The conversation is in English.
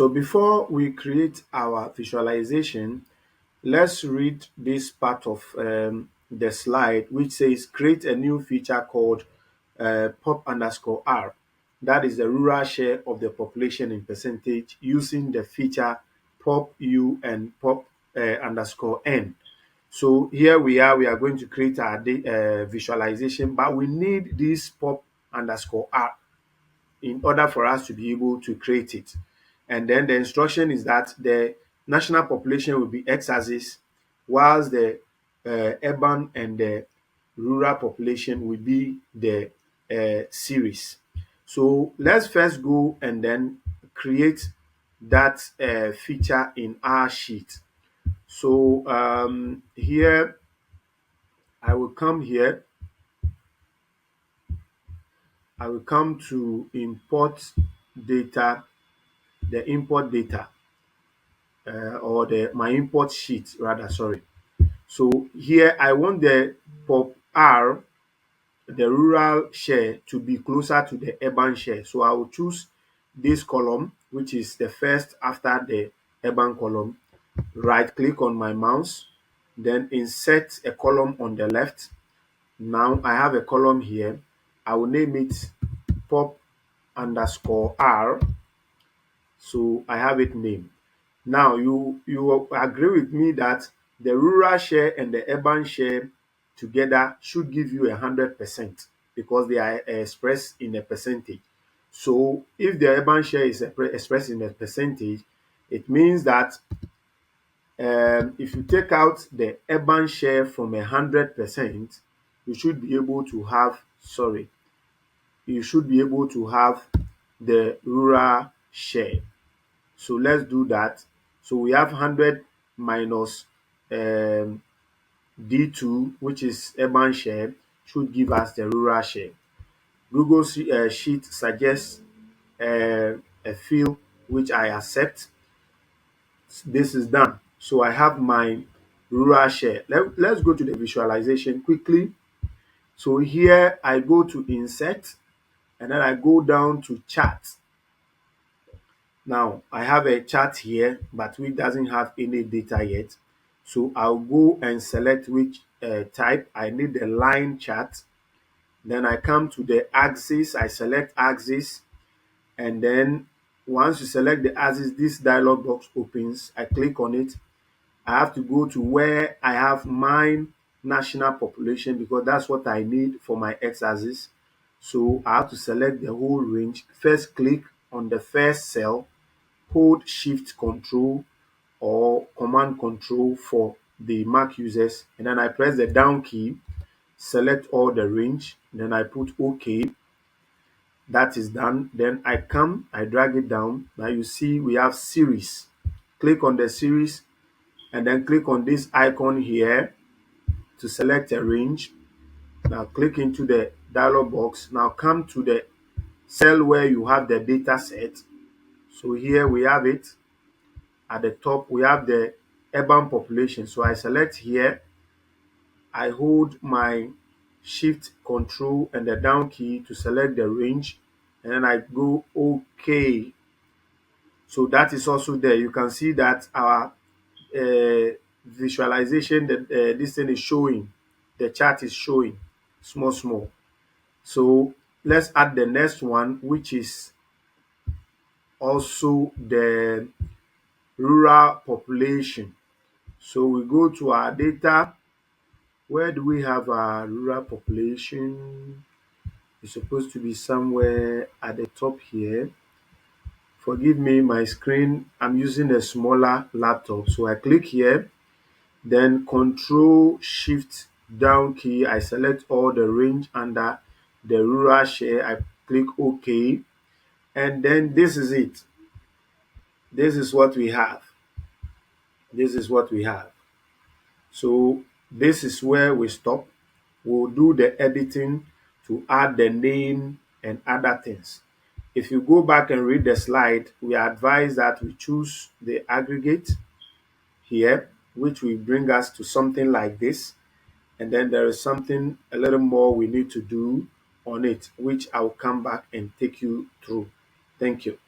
So before we create our visualization, let's read this part of the slide which says create a new feature called pop_r. That is the rural share of the population in percentage using the feature pop_u and pop_n. So here we are going to create our visualization, but we need this pop_r in order for us to be able to create it. And then the instruction is that the national population will be x-axis, whilst the urban and the rural population will be the series. So let's first go and then create that feature in our sheet. So here I will come here. I will come to import data, the import data, or the my import sheet rather, sorry. So here I want the pop R, the rural share, to be closer to the urban share. So I will choose this column, which is the first after the urban column. Right click on my mouse, then insert a column on the left. Now I have a column here. I will name it pop_r. So I have it named. Now you agree with me that the rural share and the urban share together should give you 100% because they are expressed in a percentage. So if the urban share is expressed in a percentage, it means that if you take out the urban share from 100%, you should be able to have, sorry, you should be able to have the rural share. So let's do that. So we have 100 minus D2, which is urban share, should give us the rural share. Google Sheet suggests a field which I accept. This is done. So I have my rural share. Let's go to the visualization quickly. So here I go to insert and then I go down to chart. Now I have a chart here, but which doesn't have any data yet. So I'll go and select which type. I need the line chart. Then I come to the axis. I select axis, and then once you select the axis, this dialog box opens. I click on it. I have to go to where I have my national population because that's what I need for my x-axis. So I have to select the whole range. First click on the first cell, hold Shift Control or Command Control for the Mac users, and then I press the down key, select all the range, then I put OK. That is done. Then I come, I drag it down. Now you see we have series. Click on the series and then click on this icon here to select a range. Now click into the dialog box. Now come to the cell where you have the data set. So here we have it. At the top, we have the urban population. So I select here. I hold my Shift Control and the down key to select the range. And then I go OK. So that is also there. You can see that our visualization, that this thing is showing. The chart is showing small, small. So let's add the next one, which is also the rural population. So we go to our data. Where do we have our rural population? It's supposed to be somewhere at the top here. Forgive me, my screen, I'm using a smaller laptop. So I click here, then Control Shift down key. I select all the range under the rural share. I click OK. And then this is it. This is what we have. This is what we have. So this is where we stop. We'll do the editing to add the name and other things. If you go back and read the slide, we advise that we choose the aggregate here, which will bring us to something like this. And then there is something a little more we need to do on it, which I'll come back and take you through. Thank you.